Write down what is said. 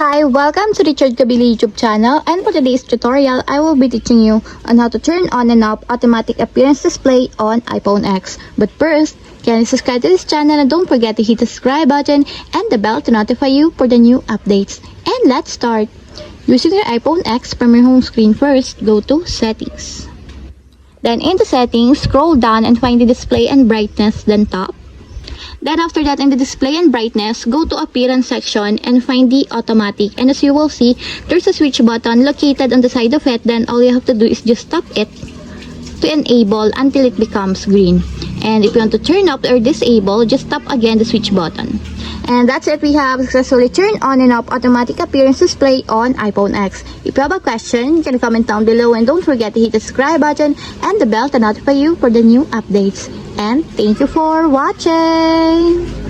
Hi, welcome to Richard Kabili YouTube channel, and for today's tutorial, I will be teaching you on how to turn on and off automatic appearance display on iPhone X. But first, can you subscribe to this channel and don't forget to hit the subscribe button and the bell to notify you for the new updates. And let's start. Using your iPhone X from your home screen first, go to Settings. Then into Settings, scroll down and find the Display and Brightness, then Top. Then after that, in the display and brightness, go to appearance section and find the automatic. And as you will see, there's a switch button located on the side of it. Then all you have to do is just tap it to enable until it becomes green. And if you want to turn off or disable, just tap again the switch button. And that's it. We have successfully turned on and off automatic appearance display on iPhone X. If you have a question, you can comment down below, and don't forget to hit the subscribe button and the bell to notify you for the new updates. And thank you for watching!